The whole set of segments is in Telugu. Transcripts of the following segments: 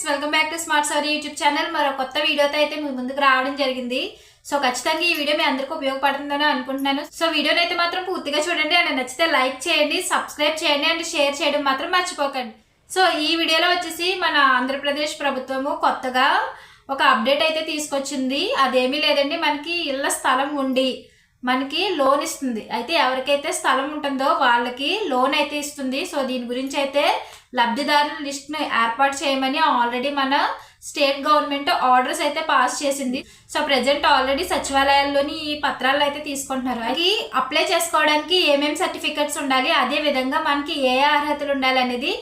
Welcome back to smart sorry YouTube channel. మరో కొత్త వీడియోతో అయితే మీ ముందుకు రావడం జరిగింది. సో ఖచ్చితంగా ఈ వీడియో మీ అందరికీ ఉపయోగపడుతుందని అనుకుంటున్నాను. సో వీడియోని అయితే మాత్రం పూర్తిగా చూడండి. అండ్ నచ్చితే లైక్ చేయండి, సబ్స్క్రైబ్ చేయండి అండ్ షేర్ చేయడం మాత్రం మర్చిపోకండి. సో ఈ వీడియోలో వచ్చేసి మన ఆంధ్రప్రదేశ్ ప్రభుత్వము కొత్తగా ఒక అప్డేట్ అయితే తీసుకొచ్చింది. అదేమీ లేదండి, మనకి ఇళ్ల స్థలం ఉండి మనకి లోన్ ఇస్తుంది. అయితే ఎవరికైతే స్థలం ఉంటుందో వాళ్ళకి లోన్ అయితే ఇస్తుంది. సో దీని గురించి అయితే లబ్ధిదారుల లిస్ట్ను ఏర్పాటు చేయమని ఆల్రెడీ మన స్టేట్ గవర్నమెంట్ ఆర్డర్స్ అయితే పాస్ చేసింది. సో ప్రజెంట్ ఆల్రెడీ సచివాలయాల్లోని ఈ పత్రాలు అయితే తీసుకుంటున్నారు. అది అప్లై చేసుకోవడానికి ఏమేమి సర్టిఫికెట్స్ ఉండాలి, అదే విధంగా మనకి ఏ అర్హతలు ఉండాలి అనేది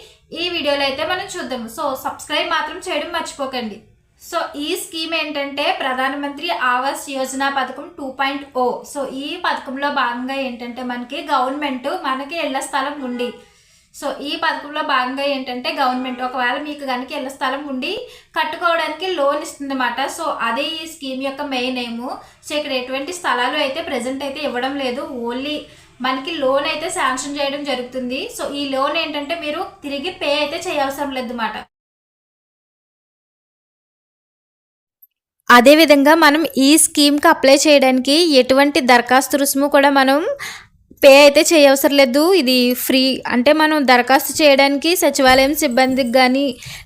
ఈ వీడియోలో అయితే మనం చూద్దాము. సో సబ్స్క్రైబ్ మాత్రం చేయడం మర్చిపోకండి. సో ఈ స్కీమ్ ఏంటంటే ప్రధానమంత్రి ఆవాస్ యోజన పథకం 2.0. సో ఈ పథకంలో భాగంగా ఏంటంటే మనకి గవర్నమెంట్ మనకి ఇళ్ల స్థలం ఉండి, సో ఈ పథకంలో భాగంగా ఏంటంటే గవర్నమెంట్ ఒకవేళ మీకు కనుక ఇళ్ల స్థలం ఉండి కట్టుకోవడానికి లోన్ ఇస్తుంది అన్నమాట. సో అదే ఈ స్కీమ్ యొక్క మెయిన్ ఎయిమ్. సో ఇక్కడ ఎటువంటి స్థలాలు అయితే ప్రజెంట్ అయితే ఇవ్వడం లేదు, ఓన్లీ మనకి లోన్ అయితే శాంక్షన్ చేయడం జరుగుతుంది. సో ఈ లోన్ ఏంటంటే మీరు తిరిగి పే అయితే చేయవసరం లేదు అన్నమాట. అదేవిధంగా మనం ఈ స్కీమ్కి అప్లై చేయడానికి ఎటువంటి దరఖాస్తు రుసుము కూడా మనం పే అయితే చేయవసరం లేదు. ఇది ఫ్రీ. అంటే మనం దరఖాస్తు చేయడానికి సచివాలయం సిబ్బందికి కానీ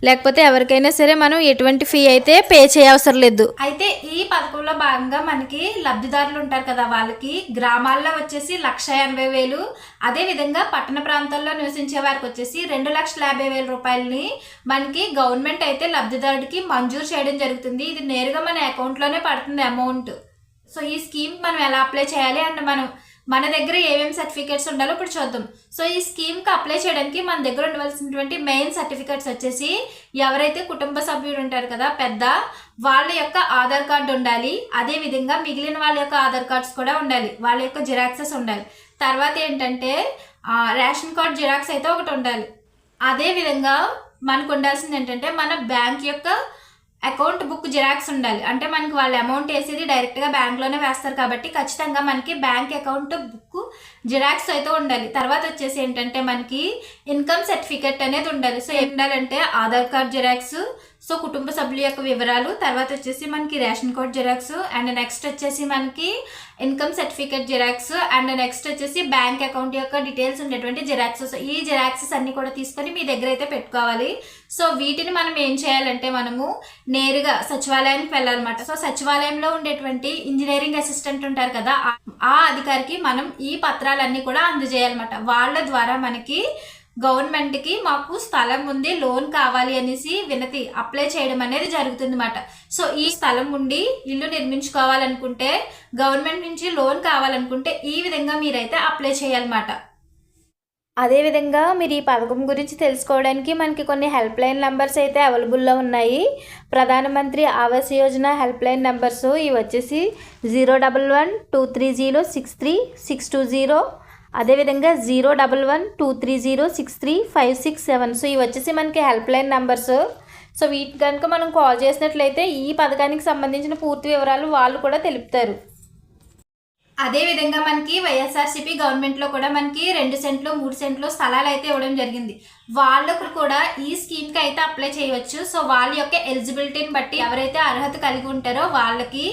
లేకపోతే ఎవరికైనా సరే మనం ఎటువంటి ఫీ అయితే పే చేయవసరం లేదు. అయితే ఈ పథకంలో భాగంగా మనకి లబ్ధిదారులు ఉంటారు కదా, వాళ్ళకి గ్రామాల్లో వచ్చేసి 1,80,000, అదేవిధంగా పట్టణ ప్రాంతాల్లో నివసించే వారికి వచ్చేసి 2,50,000 రూపాయలని మనకి గవర్నమెంట్ అయితే లబ్ధిదారుడికి మంజూరు చేయడం జరుగుతుంది. ఇది నేరుగా మన అకౌంట్లోనే పడుతుంది అమౌంట్. సో ఈ స్కీమ్ మనం ఎలా అప్లై చేయాలి అండ్ మన దగ్గర ఏమేమి సర్టిఫికేట్స్ ఉండాలో ఇప్పుడు చూద్దాం. సో ఈ స్కీమ్కి అప్లై చేయడానికి మన దగ్గర ఉండవలసినటువంటి మెయిన్ సర్టిఫికేట్స్ వచ్చేసి ఎవరైతే కుటుంబ సభ్యులు ఉంటారు కదా పెద్ద, వాళ్ళ యొక్క ఆధార్ కార్డు ఉండాలి. అదేవిధంగా మిగిలిన వాళ్ళ యొక్క ఆధార్ కార్డ్స్ కూడా ఉండాలి, వాళ్ళ యొక్క జిరాక్సెస్ ఉండాలి. తర్వాత ఏంటంటే రేషన్ కార్డ్ జిరాక్స్ అయితే ఒకటి ఉండాలి. అదేవిధంగా మనకు ఉండాల్సింది ఏంటంటే మన బ్యాంక్ యొక్క అకౌంట్ బుక్ జిరాక్స్ ఉండాలి. అంటే మనకి వాళ్ళు అమౌంట్ వేసేది డైరెక్ట్గా బ్యాంక్లోనే వేస్తారు కాబట్టి ఖచ్చితంగా మనకి బ్యాంక్ అకౌంట్ బుక్ జిరాక్స్ అయితే ఉండాలి. తర్వాత వచ్చేసి ఏంటంటే మనకి ఇన్కమ్ సర్టిఫికెట్ అనేది ఉండాలి. సో ఏం ఉండాలంటే ఆధార్ కార్డ్ జిరాక్స్, సో కుటుంబ సభ్యుల యొక్క వివరాలు, తర్వాత వచ్చేసి మనకి ration card xerox, and next వచ్చేసి మనకి income certificate xerox, and next వచ్చేసి బ్యాంక్ అకౌంట్ యొక్క డీటెయిల్స్ ఉండేటువంటి జిరాక్స్. సో ఈ జిరాక్సెస్ అన్ని కూడా తీసుకొని మీ దగ్గర అయితే పెట్టుకోవాలి. సో వీటిని మనం ఏం చేయాలంటే మనము నేరుగా సచివాలయానికి వెళ్ళాలన్నమాట. సో సచివాలయంలో ఉండేటువంటి ఇంజనీరింగ్ అసిస్టెంట్ ఉంటారు కదా, ఆ అధికారికి మనం ఈ పత్రాలన్నీ కూడా అందజేయాలన్నమాట. వాళ్ళ ద్వారా మనకి గవర్నమెంట్కి మాకు స్థలం ఉంది, లోన్ కావాలి అనేసి వినతి అప్లై చేయడం అనేది జరుగుతుంది అన్నమాట. సో ఈ స్థలం ఉండి ఇల్లు నిర్మించుకోవాలనుకుంటే, గవర్నమెంట్ నుంచి లోన్ కావాలనుకుంటే ఈ విధంగా మీరైతే అప్లై చేయాలన్నమాట. అదేవిధంగా మీరు ఈ పథకం గురించి తెలుసుకోవడానికి మనకి కొన్ని హెల్ప్ లైన్ నెంబర్స్ అయితే అవైలబుల్లో ఉన్నాయి. ప్రధానమంత్రి Awas Yojana help line numbers ఇవి వచ్చేసి 011-230-63620, అదేవిధంగా 011-230-63567. సో ఇవి వచ్చేసి మనకి హెల్ప్ లైన్ నెంబర్స్. సో వీటి కనుక మనం కాల్ చేసినట్లయితే ఈ పథకానికి సంబంధించిన పూర్తి వివరాలు వాళ్ళు కూడా తెలుపుతారు. అదేవిధంగా మనకి వైఎస్ఆర్సీపీ గవర్నమెంట్లో కూడా మనకి 2 సెంట్లు 3 సెంట్లు స్థలాలు అయితే ఇవ్వడం జరిగింది. వాళ్ళకు కూడా ఈ స్కీమ్కి అయితే అప్లై చేయవచ్చు. సో వాళ్ళ యొక్క ఎలిజిబిలిటీని బట్టి ఎవరైతే అర్హత కలిగి ఉంటారో వాళ్ళకి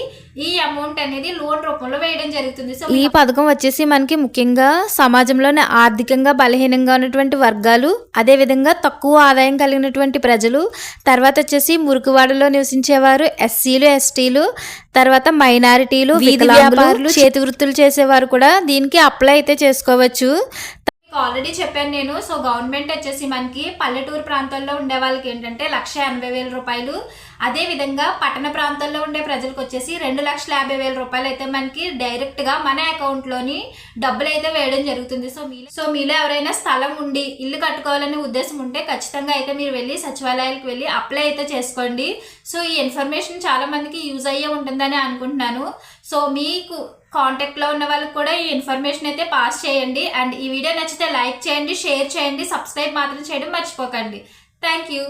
ఈ అమౌంట్ అనేది లోన్ రూపంలో వేయడం జరుగుతుంది. సో ఈ పథకం వచ్చేసి మనకి ముఖ్యంగా సమాజంలోనే ఆర్థికంగా బలహీనంగా ఉన్నటువంటి వర్గాలు, అదేవిధంగా తక్కువ ఆదాయం కలిగినటువంటి ప్రజలు, తర్వాత వచ్చేసి మురికివాడలో నివసించేవారు, ఎస్సీలు ఎస్టీలు, తర్వాత మైనారిటీలు, వీధి వ్యాపారులు, చేతి వృత్తులు చేసేవారు కూడా దీనికి అప్లై అయితే చేసుకోవచ్చు. ఆల్రెడీ చెప్పాను నేను. సో గవర్నమెంట్ వచ్చేసి మనకి పల్లెటూరు ప్రాంతాల్లో ఉండే వాళ్ళకి ఏంటంటే 1,80,000 రూపాయలు, అదేవిధంగా పట్టణ ప్రాంతాల్లో ఉండే ప్రజలకు వచ్చేసి 2,50,000 రూపాయలు అయితే మనకి డైరెక్ట్గా మన అకౌంట్లోని డబ్బులు అయితే వేయడం జరుగుతుంది. సో మీలో ఎవరైనా స్థలం ఉండి ఇల్లు కట్టుకోవాలనే ఉద్దేశం ఉంటే ఖచ్చితంగా అయితే మీరు వెళ్ళి సచివాలయాలకు వెళ్ళి అప్లై అయితే చేసుకోండి. సో ఈ ఇన్ఫర్మేషన్ చాలా మందికి యూజ్ అయ్యే ఉంటుందని అనుకుంటున్నాను. సో మీకు కాంటాక్ట్లో ఉన్న వాళ్ళకి కూడా ఈ ఇన్ఫర్మేషన్ అయితే పాస్ చేయండి. అండ్ ఈ వీడియో నచ్చితే లైక్ చేయండి, షేర్ చేయండి, సబ్స్క్రైబ్ మాత్రం చేయడం మర్చిపోకండి. Thank you.